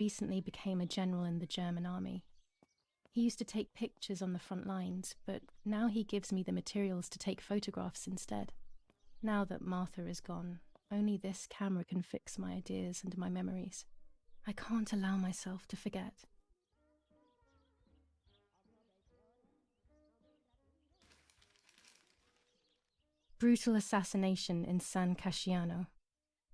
recently became a general in the German army. He used to take pictures on the front lines, but now he gives me the materials to take photographs instead. Now that Martha is gone, only this camera can fix my ideas and my memories. I can't allow myself to forget. Brutal assassination in San Casciano.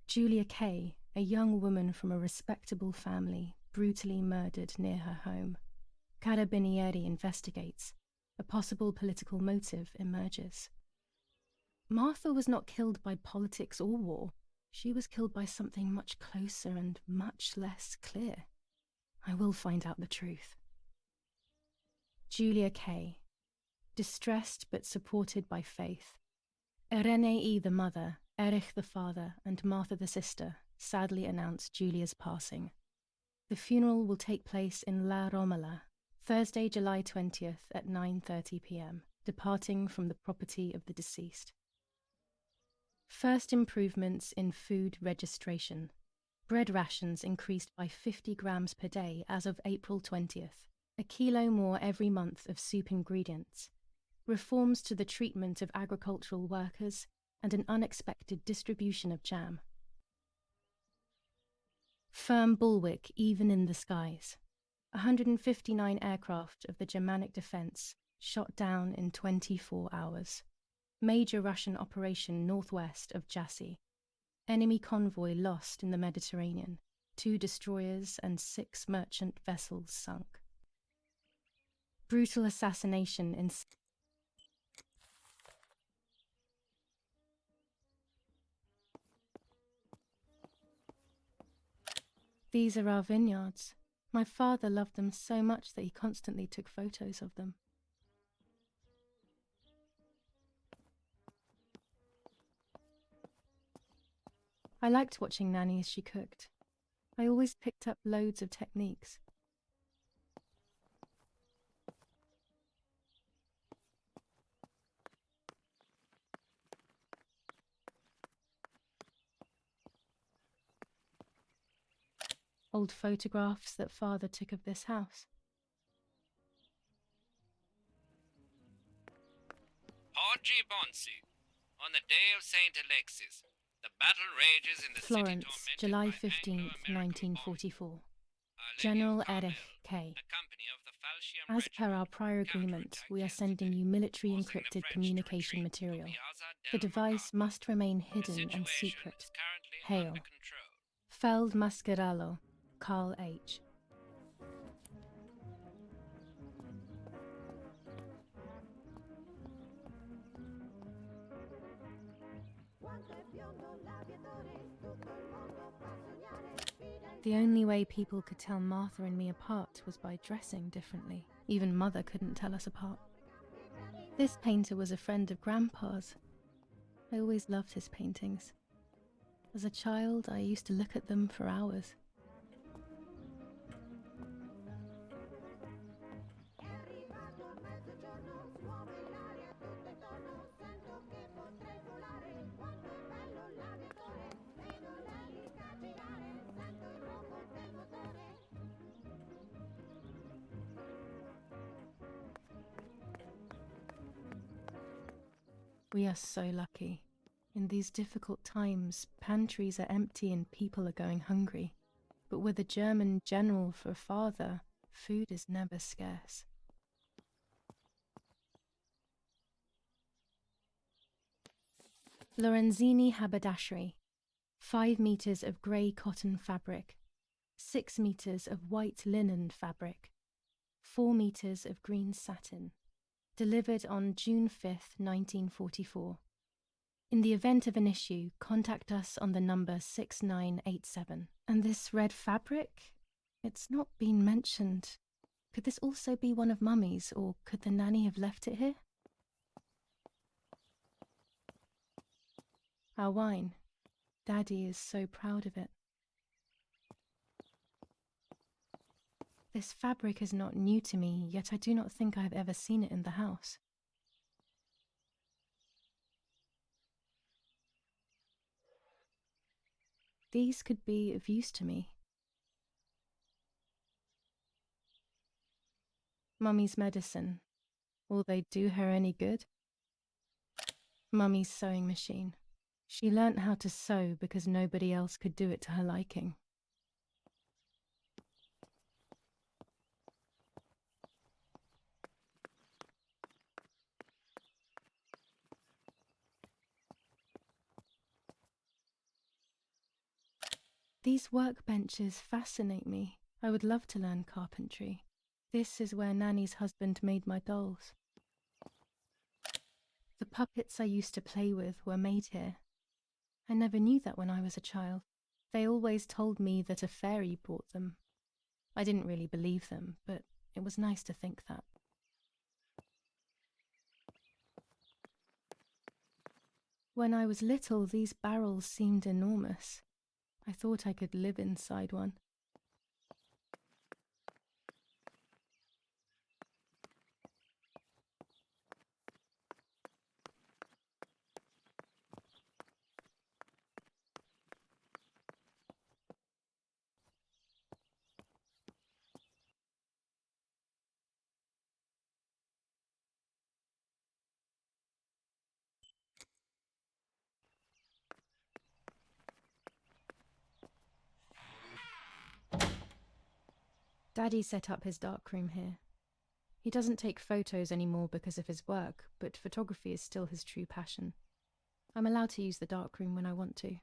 Julia Kay, a young woman from a respectable family, brutally murdered near her home. Carabinieri investigates. A possible political motive emerges. Martha was not killed by politics or war. She was killed by something much closer and much less clear. I will find out the truth. Julia Kay. Distressed but supported by faith. Irenei the mother, Erich the father, and Martha the sister sadly announced Julia's passing. The funeral will take place in La Romola, Thursday, July 20th at 9:30 p.m., departing from the property of the deceased. First improvements in food registration. Bread rations increased by 50 grams per day as of April 20th, a kilo more every month of soup ingredients. Reforms to the treatment of agricultural workers, and an unexpected distribution of jam. Firm bulwark even in the skies. 159 aircraft of the Germanic defense shot down in 24 hours. Major Russian operation northwest of Jassy. Enemy convoy lost in the Mediterranean. 2 destroyers and 6 merchant vessels sunk. Brutal assassination in These are our vineyards. My father loved them so much that he constantly took photos of them. I liked watching Nanny as she cooked. I always picked up loads of techniques. Old photographs that father took of this house. Oggi Bonsi, on the day of St. Alexis, the battle rages in the Florence, city July tormented by 15th, Anglo-American 1944. bombing. General Erich K. As per our prior agreement, we are sending you military encrypted communication material. The device must remain hidden and secret. Hail. Feld Mascherallo, Carl H. The only way people could tell Martha and me apart was by dressing differently. Even Mother couldn't tell us apart. This painter was a friend of Grandpa's. I always loved his paintings. As a child, I used to look at them for hours. We are so lucky. In these difficult times, pantries are empty and people are going hungry. But with a German general for a father, food is never scarce. Lorenzini haberdashery. 5 meters of grey cotton fabric. 6 meters of white linen fabric. 4 meters of green satin. Delivered on June 5th, 1944. In the event of an issue, contact us on the number 6987. And this red fabric? It's not been mentioned. Could this also be one of Mummy's, or could the nanny have left it here? Our wine. Daddy is so proud of it. This fabric is not new to me, yet I do not think I have ever seen it in the house. These could be of use to me. Mummy's medicine. Will they do her any good? Mummy's sewing machine. She learnt how to sew because nobody else could do it to her liking. These workbenches fascinate me. I would love to learn carpentry. This is where Nanny's husband made my dolls. The puppets I used to play with were made here. I never knew that when I was a child. They always told me that a fairy brought them. I didn't really believe them, but it was nice to think that. When I was little, these barrels seemed enormous. I thought I could live inside one. Daddy set up his darkroom here. He doesn't take photos anymore because of his work, but photography is still his true passion. I'm allowed to use the darkroom when I want to.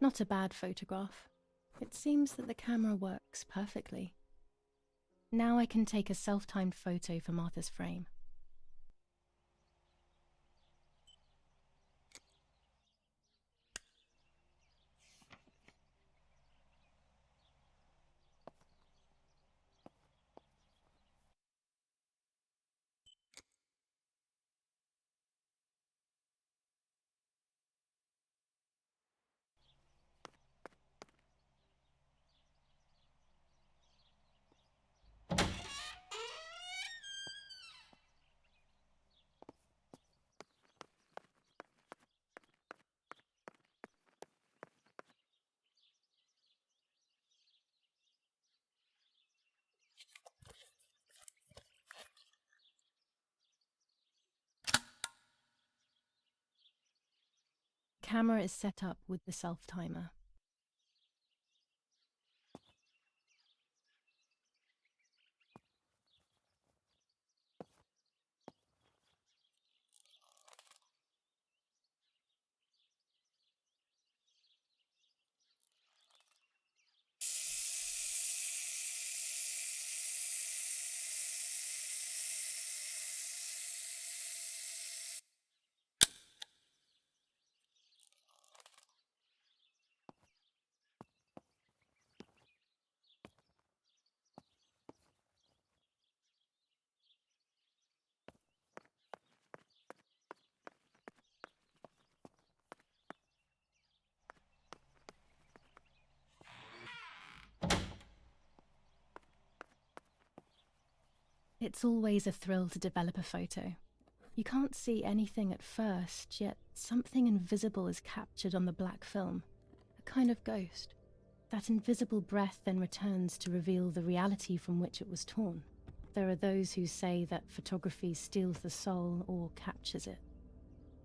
Not a bad photograph. It seems that the camera works perfectly. Now I can take a self-timed photo for Martha's frame. Camera is set up with the self-timer. It's always a thrill to develop a photo. You can't see anything at first, yet something invisible is captured on the black film, a kind of ghost. That invisible breath then returns to reveal the reality from which it was torn. There are those who say that photography steals the soul or captures it.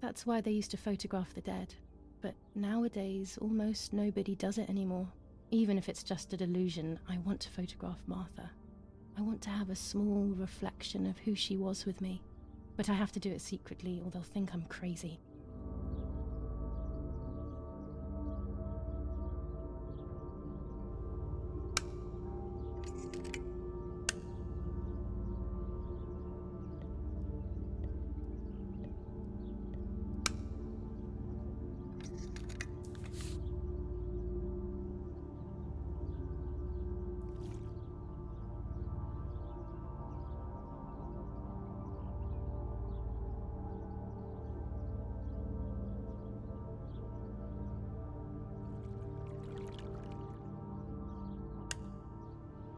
That's why they used to photograph the dead. But nowadays, almost nobody does it anymore. Even if it's just a delusion, I want to photograph Martha. I want to have a small reflection of who she was with me. But I have to do it secretly or they'll think I'm crazy.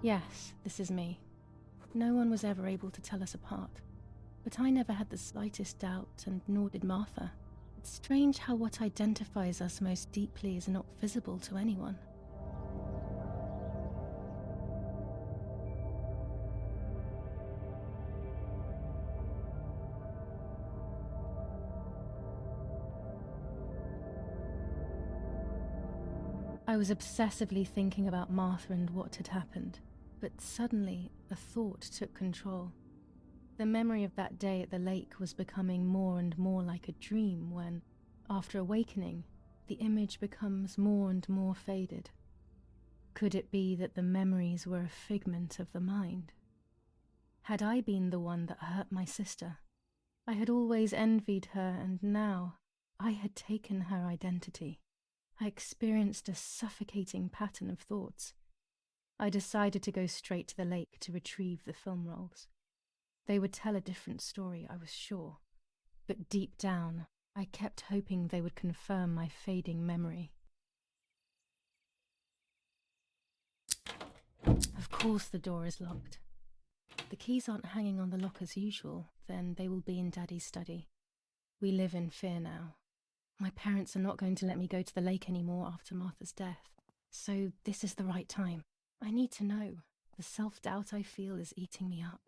Yes, this is me. No one was ever able to tell us apart. But I never had the slightest doubt, and nor did Martha. It's strange how what identifies us most deeply is not visible to anyone. I was obsessively thinking about Martha and what had happened, but suddenly a thought took control. The memory of that day at the lake was becoming more and more like a dream when, after awakening, the image becomes more and more faded. Could it be that the memories were a figment of the mind? Had I been the one that hurt my sister? I had always envied her, and now I had taken her identity. I experienced a suffocating pattern of thoughts. I decided to go straight to the lake to retrieve the film rolls. They would tell a different story, I was sure, but deep down, I kept hoping they would confirm my fading memory. Of course the door is locked. The keys aren't hanging on the lock as usual, then they will be in Daddy's study. We live in fear now. My parents are not going to let me go to the lake anymore after Martha's death. So this is the right time. I need to know. The self-doubt I feel is eating me up.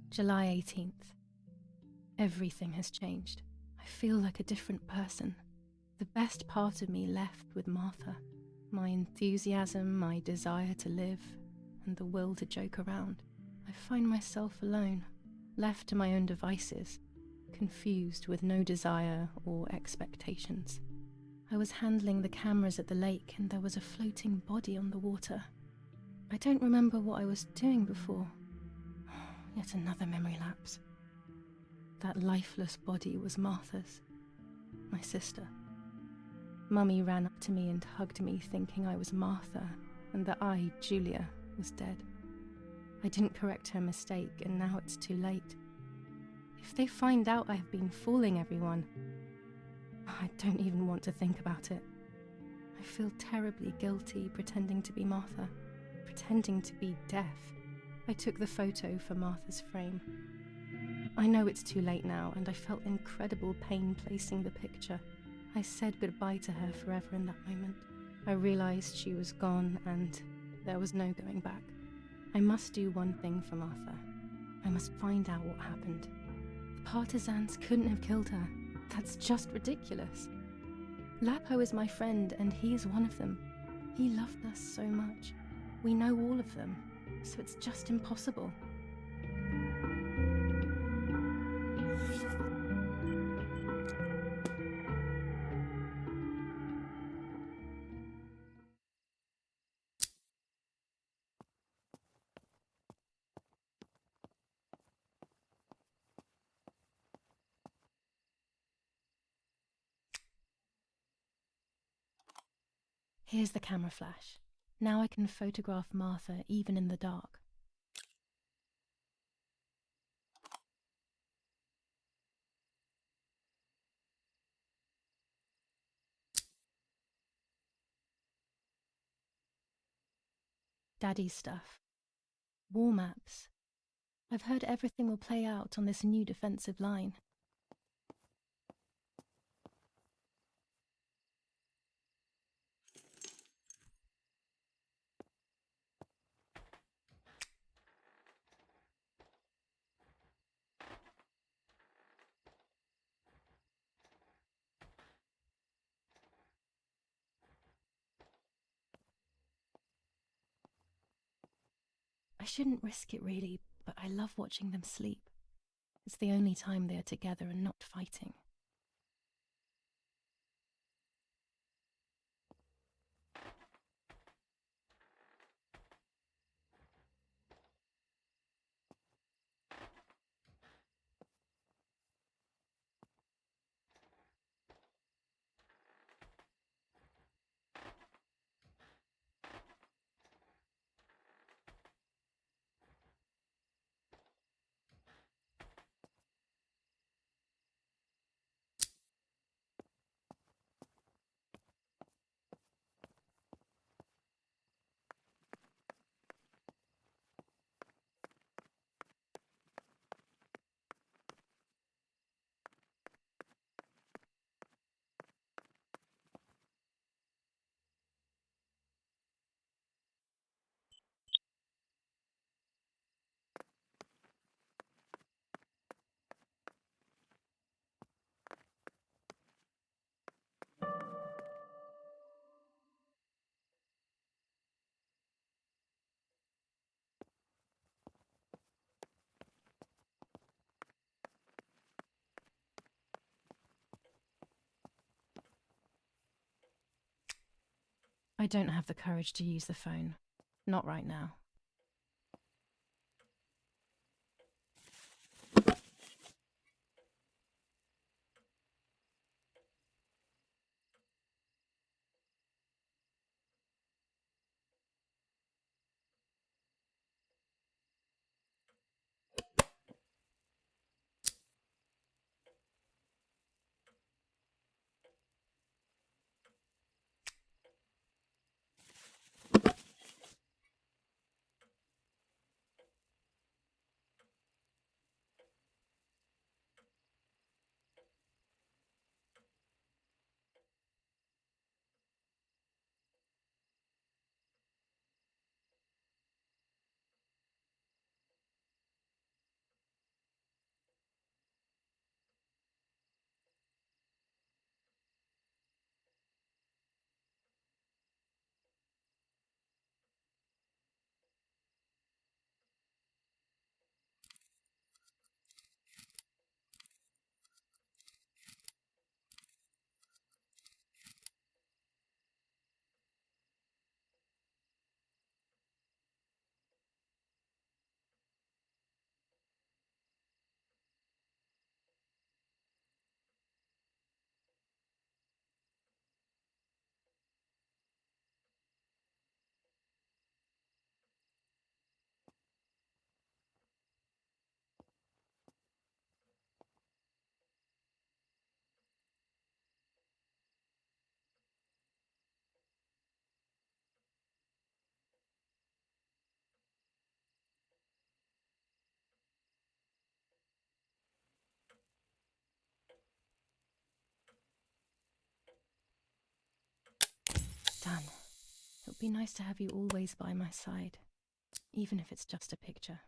July 18th. Everything has changed. I feel like a different person. The best part of me left with Martha. My enthusiasm, my desire to live, and the will to joke around. I find myself alone, left to my own devices, confused with no desire or expectations. I was handling the cameras at the lake and there was a floating body on the water. I don't remember what I was doing before. Yet another memory lapse. That lifeless body was Martha's, my sister. Mummy ran up to me and hugged me, thinking I was Martha and that I, Julia, was dead. I didn't correct her mistake and now it's too late. If they find out I have been fooling everyone, I don't even want to think about it. I feel terribly guilty pretending to be Martha, pretending to be deaf. I took the photo for Martha's frame. I know it's too late now, and I felt incredible pain placing the picture. I said goodbye to her forever in that moment. I realized she was gone and there was no going back. I must do one thing for Martha. I must find out what happened. The partisans couldn't have killed her. That's just ridiculous. Lapo is my friend and he is one of them. He loved us so much. We know all of them, so it's just impossible. Here's the camera flash. Now I can photograph Martha even in the dark. Daddy's stuff. War maps. I've heard everything will play out on this new defensive line. I shouldn't risk it really, but I love watching them sleep. It's the only time they are together and not fighting. I don't have the courage to use the phone. Not right now. be nice to have you always by my side, even if it's just a picture.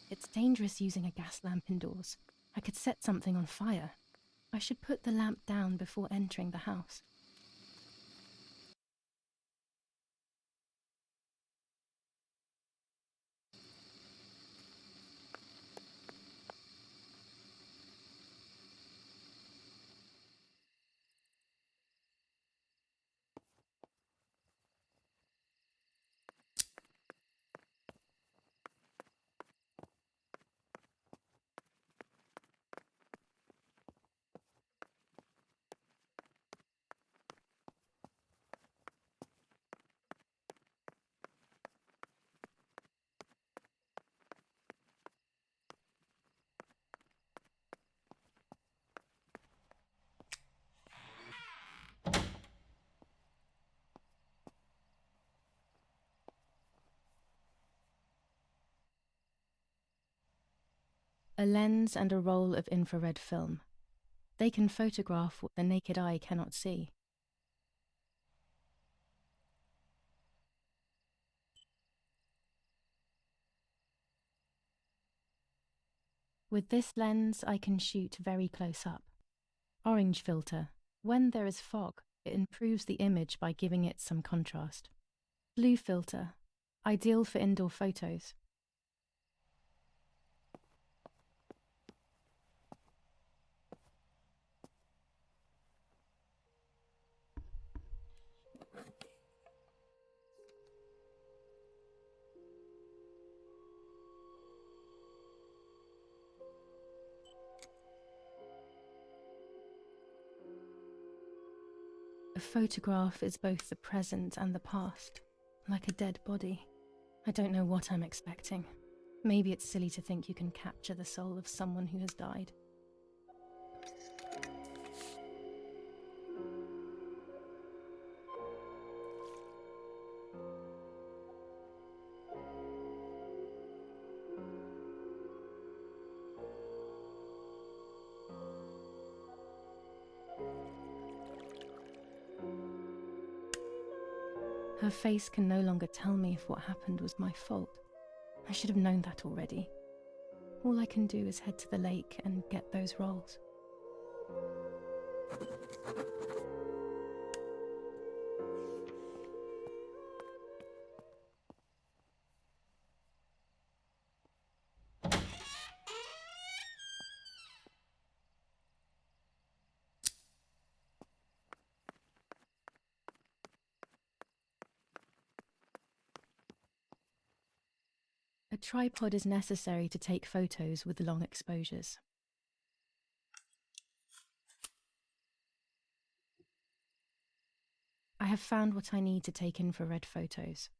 It's dangerous using a gas lamp indoors. I could set something on fire. I should put the lamp down before entering the house. A lens and a roll of infrared film. They can photograph what the naked eye cannot see. With this lens, I can shoot very close up. Orange filter. When there is fog, it improves the image by giving it some contrast. Blue filter. Ideal for indoor photos. A photograph is both the present and the past, like a dead body. I don't know what I'm expecting. Maybe it's silly to think you can capture the soul of someone who has died. Her face can no longer tell me if what happened was my fault. I should have known that already. All I can do is head to the lake and get those rolls. A tripod is necessary to take photos with long exposures. I have found what I need to take infrared photos.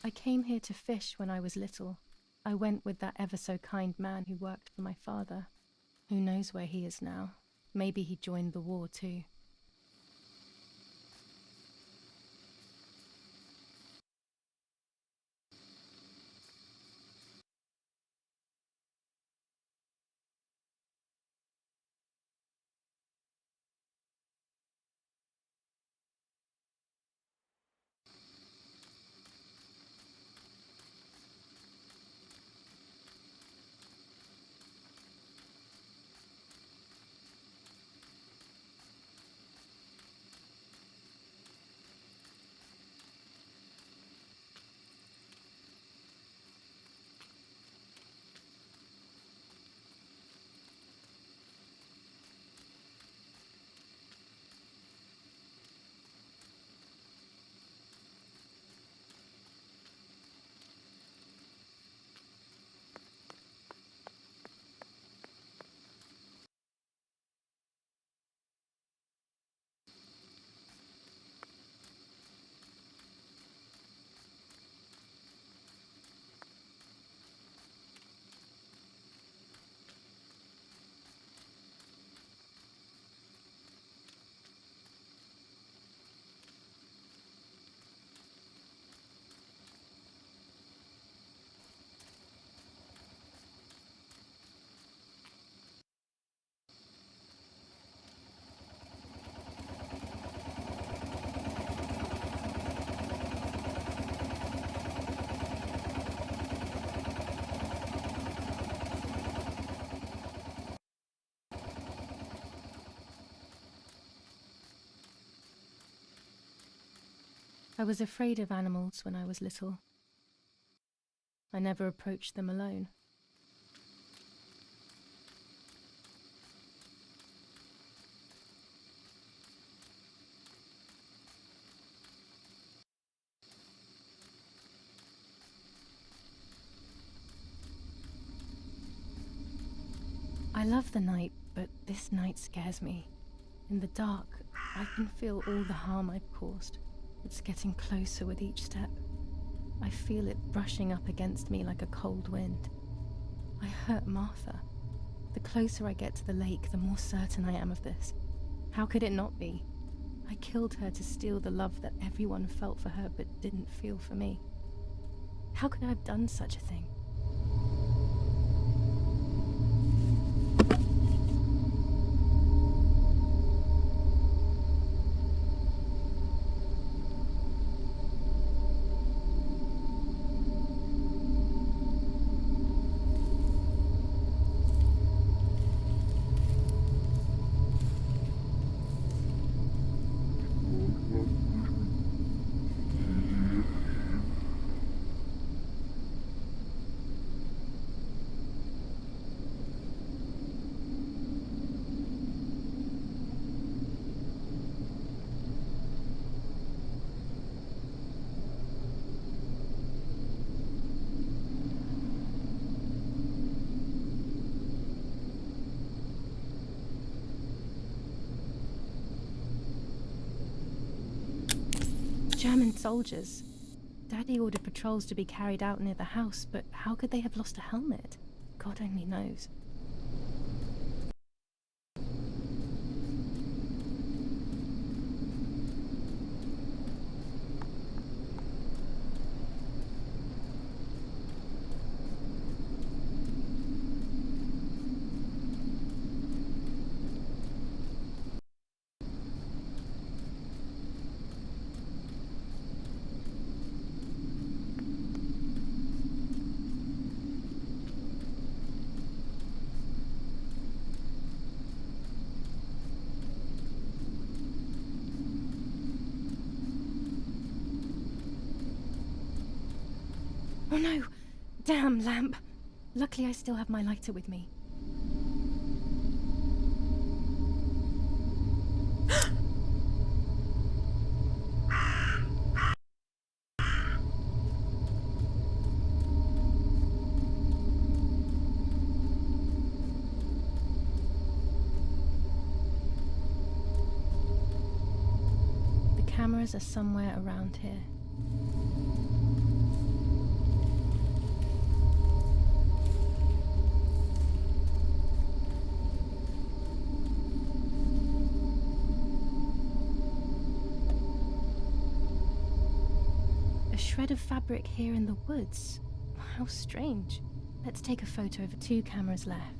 I came here to fish when I was little. I went with that ever so kind man who worked for my father. Who knows where he is now? Maybe he joined the war too. I was afraid of animals when I was little. I never approached them alone. I love the night, but this night scares me. In the dark, I can feel all the harm I've caused. It's getting closer with each step. I feel it brushing up against me like a cold wind. I hurt Martha. The closer I get to the lake, the more certain I am of this. How could it not be? I killed her to steal the love that everyone felt for her but didn't feel for me. How could I have done such a thing? German soldiers. Daddy ordered patrols to be carried out near the house, but how could they have lost a helmet? God only knows. Oh no! Damn lamp! Luckily I still have my lighter with me. The cameras are somewhere around here. A shred of fabric here in the woods. How strange. Let's take a photo of 2 cameras left.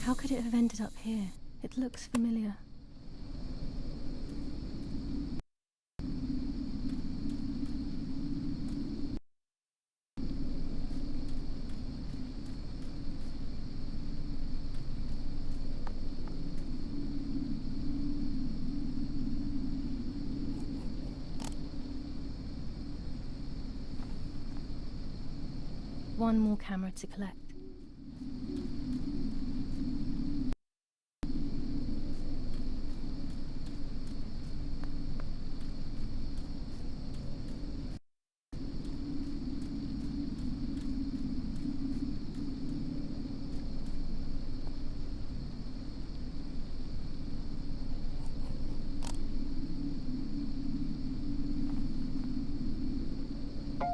How could it have ended up here? It looks familiar. One more camera to collect.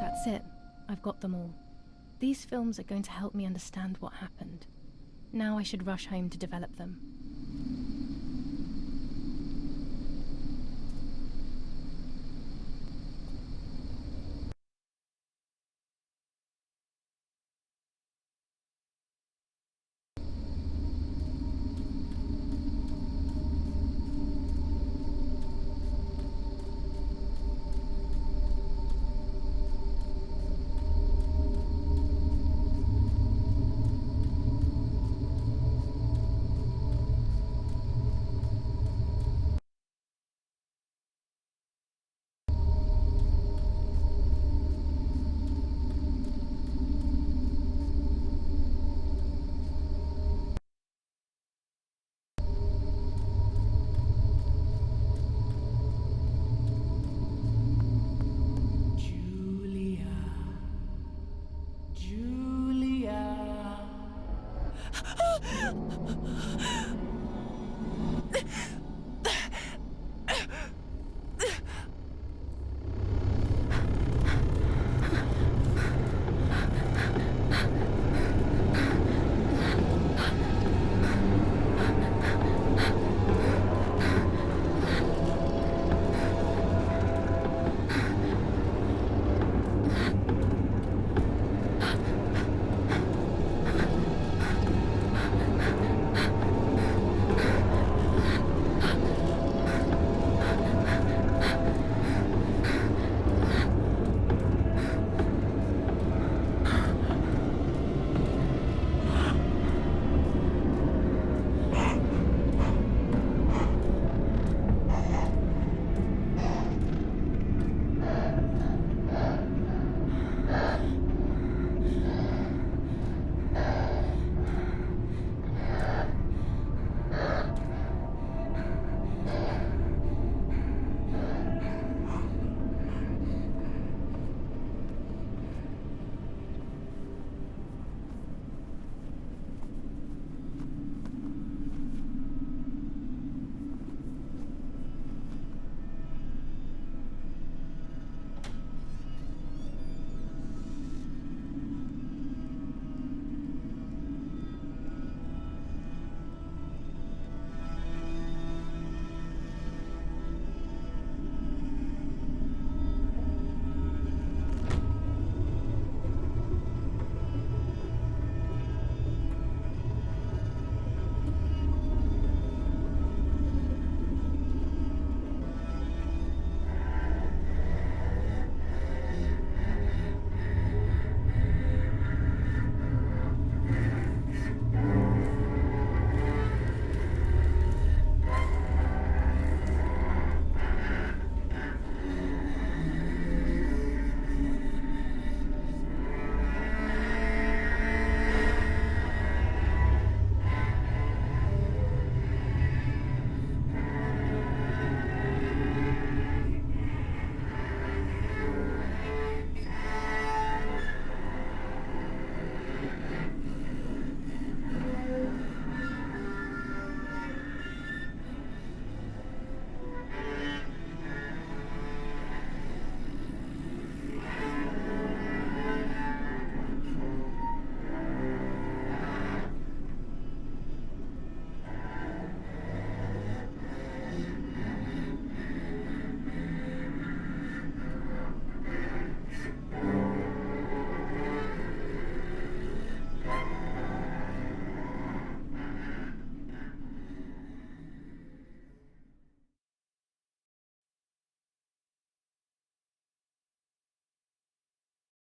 That's it. I've got them all. These films are going to help me understand what happened. Now I should rush home to develop them.